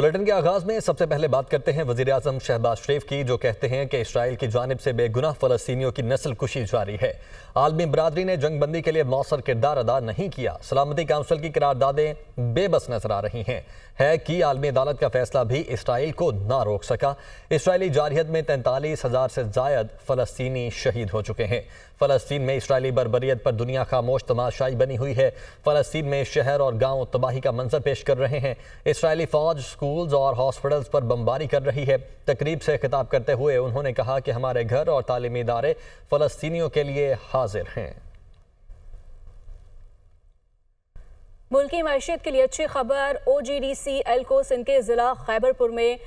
Bulletin के आगाज में सबसे पहले बात करते हैं वजीर आजम शहबाज शरीफ की, जो कहते हैं कि इसराइल की जानिब से बेगुनाह फलस्तीनियों की नस्ल कुशी जारी है। आलमी बरादरी ने जंगबंदी के लिए मौसर किरदार अदा नहीं किया। सलामती काउंसिल की करारदादें बेबस नजर आ रही हैं। है कि आलमी अदालत का फैसला भी इसराइल को ना रोक सका। इसराइली जारहियत में 43,000 से जायद फलस्तीनी शहीद हो चुके हैं। फलस्तीन में इसराइली बर्बरियत पर दुनिया खामोश तमाशाई बनी हुई है। फलस्तीन में शहर और गांव तबाही का मंजर पेश कर रहे हैं। इसराइली फौज स्कूल्स और हॉस्पिटल्स पर बमबारी कर रही है। तकरीब से खिताब करते हुए उन्होंने कहा कि हमारे घर और तालीमी इदारे फलस्तीनियों के लिए हाजिर हैं। मुल्की मईशत के लिए अच्छी खबर। OGDC एल्को सिंध के जिला खैबरपुर में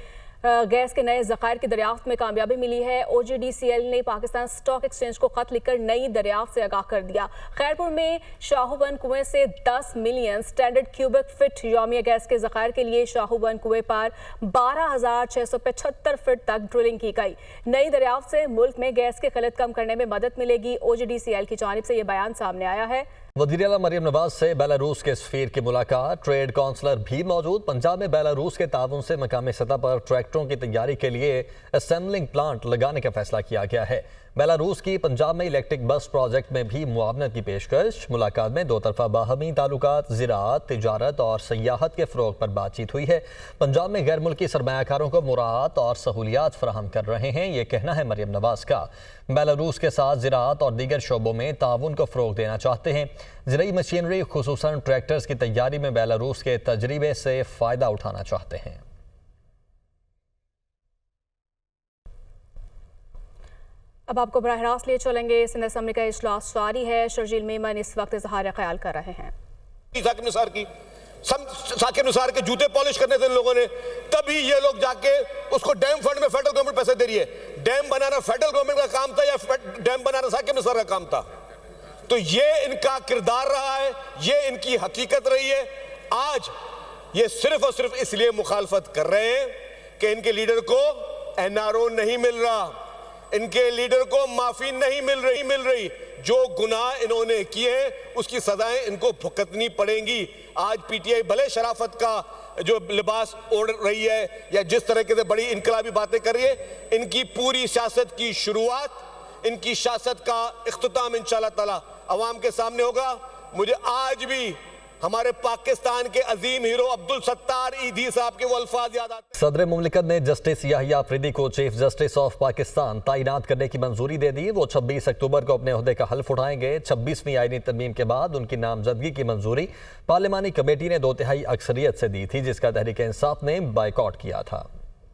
गैस के नए ज़खायर की दरियाफ्त में कामयाबी मिली है। OGDCL ने पाकिस्तान स्टॉक एक्सचेंज को खत लिखकर नई दरियाफ्त से आगाह कर दिया। खैरपुर में शाहूबंद कुएं से 10 मिलियन स्टैंडर्ड क्यूबिक फिट यौमिया गैस के ज़खायर के लिए शाहूबंद कुएं पर 12,675 फिट तक ड्रिलिंग की गई। नई दरियाफ्त से मुल्क में गैस की किल्लत कम करने में मदद मिलेगी। OGDCL की जानिब से यह बयान सामने आया है। वज़ीर आला मरियम नवाज से बेलारूस के सफीर की मुलाकात। ट्रेड काउंसलर भी मौजूद। पंजाब में बेलारूस के ताउन से मकामी सतह पर ट्रैक्टरों की तैयारी के लिए असेंबलिंग प्लांट लगाने का फैसला किया गया है। बेलारूस की पंजाब में इलेक्ट्रिक बस प्रोजेक्ट में भी मुआवनत की पेशकश। मुलाकात में दो तरफा बाहमी ताल्लुकात, ज़राअत, तिजारत और सयाहत के फ़रोग पर बातचीत हुई है। पंजाब में गैर मुल्की सरमायाकारों को मुराआत और सहूलियात फराहम कर रहे हैं, ये कहना है मरियम नवाज का। बेलारूस के साथ ज़राअत और दीगर शोबों में ताउन को फ़रोग देना चाहते हैं। ज़राई मशीनरी खुसूसन ट्रैक्टर्स की तैयारी में बेलारूस के तजर्बे से फ़ायदा उठाना चाहते हैं। अब आपको बराह रास्त ले चलेंगे। सिंध असम्बली का इजलास जारी है। शर्जील मेमन इस वक्त इज़हार ख्याल कर रहे हैं। साकिब निसार के जूते पॉलिश करने थे इन लोगों ने, तभी ये लोग जाके उसको डैम फंड में फेडरल गवर्नमेंट पैसे दे रही है। डैम बनाना फेडरल गवर्नमेंट का काम था या डैम बनाना साकिब निसार का काम था? तो ये इनका किरदार रहा है, ये इनकी हकीकत रही है। आज ये सिर्फ और सिर्फ इसलिए मुखालफत कर रहे हैं कि इनके लीडर को NRO नहीं मिल रहा, इनके लीडर को माफी नहीं मिल रही। जो गुनाह इन्होंने किए हैं उसकी सजाएं इनको भुगतनी पड़ेंगी। आज PTI भले शराफत का जो लिबास ओढ़ रही है या जिस तरीके से बड़ी इनकलाबी बातें कर रही है, इनकी पूरी सियासत की शुरुआत, इनकी सियासत का इख्तिताम इंशाअल्लाह ताला अवाम के सामने होगा। मुझे आज भी हमारे पाकिस्तान के अजीम हीरो अब्दुल सत्तार ईदी साहब के वो अल्फाज याद आते हैं। सदर मुमलिकत ने जस्टिस याहिया अफरीदी को चीफ जस्टिस ऑफ पाकिस्तान तैनात करने की मंजूरी दे दी। वो 26 अक्टूबर को अपने ओहदे का हल्फ उठाएंगे। 26वीं आईनी तरमीम के बाद उनकी नामजदगी की मंजूरी पार्लिमानी कमेटी ने 2/3 अक्सरियत से दी थी, जिसका तहरीक इंसाफ ने बाइकॉट किया था।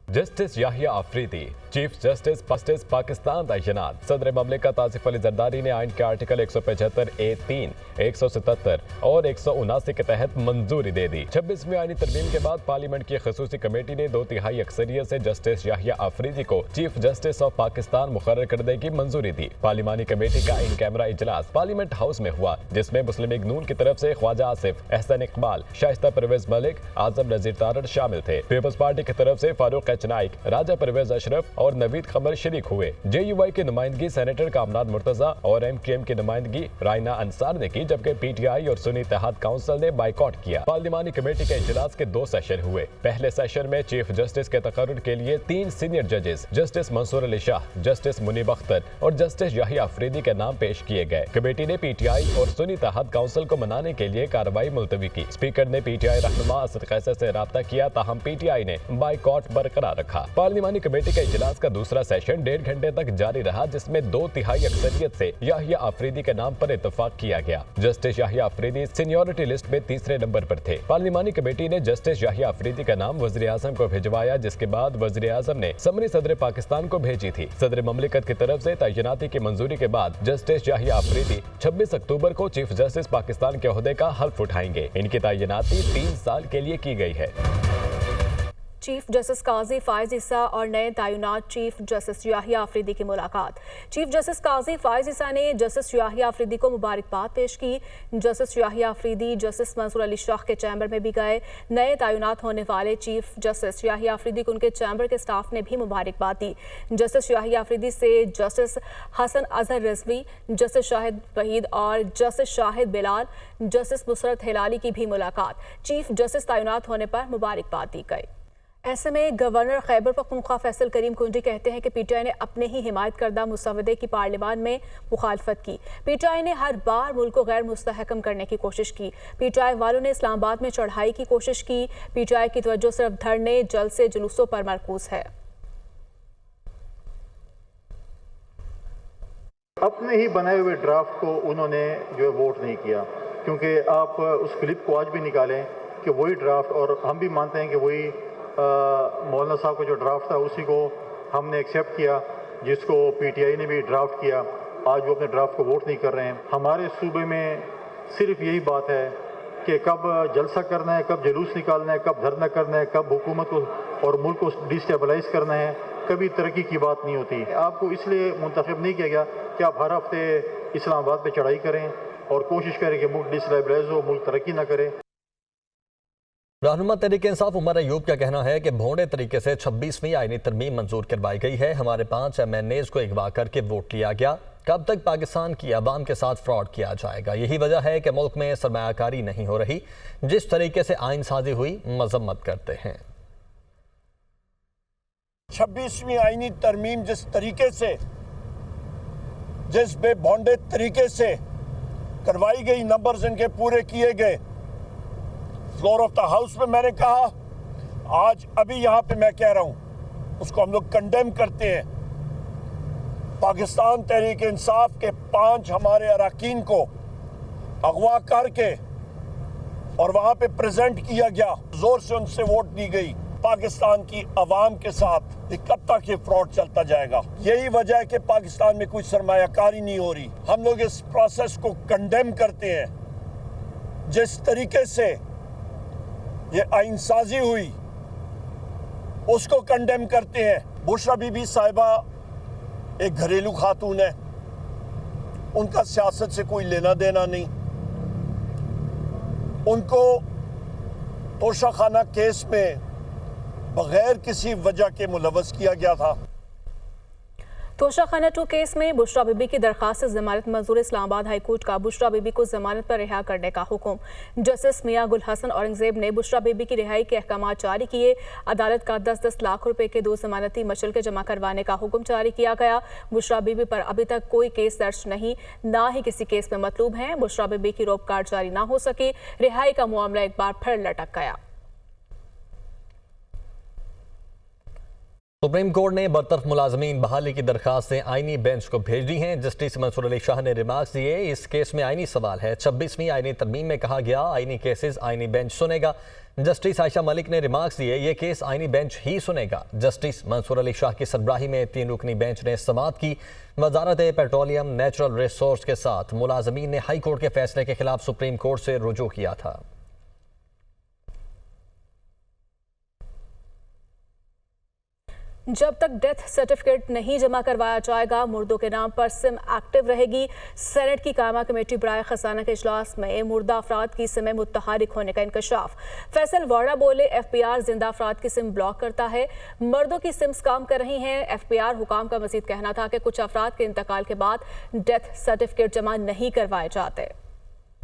Justice Yahya Afridi chief justice Pakistan तैनात। सदर ममलिकत आसिफ अली जरदारी ने आइन के आर्टिकल 175A(3), 177 और 179 के तहत मंजूरी दे दी। 26वीं आईनी तरमीम के बाद पार्लियामेंट की खसूसी कमेटी ने 2/3 अक्सरियत से जस्टिस याहिया अफरीदी को चीफ जस्टिस ऑफ पाकिस्तान मुकर्रर करने की मंजूरी दी। पार्लिमानी कमेटी का इन कैमरा इजलास पार्लियामेंट हाउस में हुआ, जिसमें मुस्लिम लीग नून की तरफ से ख्वाजा आसिफ, एहसन इकबाल, शाइस्ता परवेज मलिक, आजम नजीर तारड़ शामिल थे। पीपल्स पार्टी की तरफ से फारूक नाइक, राजा परवेज अशरफ और नवीद कमर शरीक हुए। JUI की नुमाइंदगी सेनेटर कामरान मुर्तजा और MKM की नुमाइंदगी रायना अंसार ने की, जबकि PTI और सुन्नी इत्तेहाद काउंसिल ने बाइकॉट किया। पार्लिमानी कमेटी के इजलास के 2 सेशन हुए। पहले सेशन में चीफ जस्टिस के तकर्रुर के लिए 3 सीनियर जजेस जस्टिस मंसूर अली शाह, जस्टिस मुनीब अख्तर और जस्टिस याहिया अफरीदी के नाम पेश किए गए। कमेटी ने PTI और सुन्नी इत्तेहाद काउंसिल को मनाने के लिए कार्रवाई मुलतवी की। स्पीकर ने PTI रहनुमा असद कैसर से राब्ता किया, ताहम PTI ने बाइकॉट बरकरार रखा। पार्लिमानी कमेटी के इजलास का दूसरा सेशन 1.5 घंटे तक जारी रहा, जिसमें 2/3 अक्सरियत से याहिया अफरीदी के नाम पर इत्तेफाक किया गया। Justice Yahya Afridi seniority list में 3रे नंबर पर थे। पार्लिमानी कमेटी ने जस्टिस याहिया अफरीदी का नाम वज़ीर आज़म को भिजवाया, जिसके बाद वज़ीर आज़म ने समरी सदर पाकिस्तान को भेजी थी। सदर ममलिकत की तरफ से तैनाती की मंजूरी के बाद जस्टिस याहिया अफरीदी 26 अक्टूबर को चीफ जस्टिस पाकिस्तान के ओहदे का हल्फ उठाएंगे। इनकी तैनाती 3 साल के लिए की गई है। चीफ जस्टिस काजी फायज ईसा और नए तैनात चीफ जस्टिस याहिया अफरीदी की मुलाकात। चीफ जस्टिस काजी फायज ईसा ने जस्टिस याहिया अफरीदी को मुबारकबाद पेश की। जस्टिस याहिया अफरीदी जस्टिस मंसूर अली शाह के चैम्बर में भी गए। नए तैनात होने वाले चीफ जस्टिस याहिया अफरीदी को उनके चैम्बर के स्टाफ ने भी मुबारकबाद दी। जस्टिस याहिया अफरीदी से जस्टिस हसन अजहर रिजवी, जस्टिस शाहिद वहीद और जस्टिस शाहिद बिलाल, जस्टिस मुसरत हिलाली की भी मुलाकात। चीफ जस्टिस तैनात होने पर मुबारकबाद दी गई। ऐसे में गवर्नर खैबर पख्तूनख्वा फैसल करीम कुंजी कहते हैं कि पीटीआई ने अपने ही हिमायत करदा मुसवदे की पार्लियामान में मुखालफत की। पीटीआई ने हर बार मुल्क को गैर मुस्तहकम करने की कोशिश की। पीटीआई वालों ने इस्लामाबाद में चढ़ाई की कोशिश की। पीटीआई की तवज्जो सिर्फ धरने, जलसे, जुलूसों पर मरकूज है। अपने ही बनाए हुए ड्राफ्ट को उन्होंने जो है वोट नहीं किया, क्योंकि आप उस क्लिप को आज भी निकालें कि वही ड्राफ्ट, और हम भी मानते हैं कि वही मौलाना साहब का जो ड्राफ्ट था उसी को हमने एक्सेप्ट किया, जिसको पीटीआई ने भी ड्राफ्ट किया। आज वो अपने ड्राफ्ट को वोट नहीं कर रहे हैं। हमारे सूबे में सिर्फ यही बात है कि कब जलसा करना है, कब जुलूस निकालना है, कब धरना करना है, कब हुकूमत को और मुल्क को डिस्टेबलाइज करना है। कभी तरक्की की बात नहीं होती। आपको इसलिए मुंतखब नहीं किया गया कि आप हर हफ्ते इस्लामाबाद पे चढ़ाई करें और कोशिश करें कि मुल्क डिस्टेबलाइज हो, मुल्क तरक्की ना करे। रहनुमा तहरीक इंसाफ उमर अयूब का कहना है कि भोंडे तरीके से 26वीं आईनी तरमीम मंजूर करवाई गई है। हमारे 5 MNAs को अगवा करके वोट लिया गया। कब तक पाकिस्तान की आवाम के साथ फ्रॉड किया जाएगा? यही वजह है कि मुल्क में सरमायाकारी नहीं हो रही। जिस तरीके से आइन साजी हुई, मजम्मत करते हैं। 26वीं आईनी तरमीम जिस तरीके से, जिस बेभोंडे तरीके से करवाई गई, नंबर्स इनके पूरे किए गए। फ्लोर ऑफ द हाउस में मैंने कहा, आज अभी यहाँ पे मैं कह रहा हूँ, उसको हम लोग कंडेम करते हैं। पाकिस्तान तहरीक इंसाफ के 5 हमारे अरकान को अगवा करके और वहाँ पे प्रेजेंट किया गया, जोर से उनसे वोट दी गई। पाकिस्तान की आवाम के साथ कब तक ये फ्रॉड चलता जाएगा? यही वजह है कि पाकिस्तान में कोई सरमायाकारी नहीं हो रही। हम लोग इस प्रोसेस को कंडेम करते हैं। जिस तरीके से ये आइन साजी हुई उसको कंडेम करते हैं। बुशरा बीबी साहिबा एक घरेलू खातून है, उनका सियासत से कोई लेना देना नहीं। उनको तोशाखाना केस में बगैर किसी वजह के मुलव्वस किया गया था। तोशाखाना 2 केस में बुशरा बीबी की दरखास्त से जमानत मंजूर। इस्लामाबाद हाई कोर्ट का बुशरा बीबी को जमानत पर रिहा करने का हुक्म। जस्टिस मियां गुल हसन औरंगजेब ने बुशरा बीबी की रिहाई के अहकाम जारी किए। अदालत का 10-10 लाख रुपए के 2 जमानती मशल्के जमा करवाने का हुक्म जारी किया गया। बुशरा बीबी पर अभी तक कोई केस दर्ज नहीं, ना ही किसी केस में मतलूब हैं। बुशरा बीबी की रोप कार्ड जारी ना हो सके, रिहाई का मामला एक बार फिर लटक गया। सुप्रीम कोर्ट ने बरतरफ मुलाजमीन बहाली की दरखास्तें आईनी बेंच को भेज दी हैं। जस्टिस मंसूर अली शाह ने रिमार्क्स दिए। इस केस में आईनी सवाल है। 26वीं आईनी तरमीम में कहा गया आईनी केसेस आईनी बेंच सुनेगा। जस्टिस आयशा मलिक ने रिमार्क्स दिए, ये केस आईनी बेंच ही सुनेगा। जस्टिस मंसूर अली शाह की सरबराही में 3 रुकनी बेंच ने समाअत की। वजारत पेट्रोलियम नेचुरल रिसोर्स के साथ मुलाजमीन ने हाई कोर्ट के फैसले के खिलाफ सुप्रीम कोर्ट से रुजू किया था। जब तक डेथ सर्टिफिकेट नहीं जमा करवाया जाएगा, मुर्दों के नाम पर सिम एक्टिव रहेगी। सेनेट की कायमा कमेटी बराए खजाना के इजलास में मुर्दा अफराद की सिमें मुतहरिक होने का इंकशाफ। फैसल वाड़ा बोले, FPR जिंदा अफराद की सिम ब्लॉक करता है। मर्दों की सिम्स काम कर रही हैं। FPR हुकाम का मजीद कहना था कि कुछ अफराद के इंतकाल के बाद डेथ सर्टिफिकेट जमा नहीं करवाए जाते।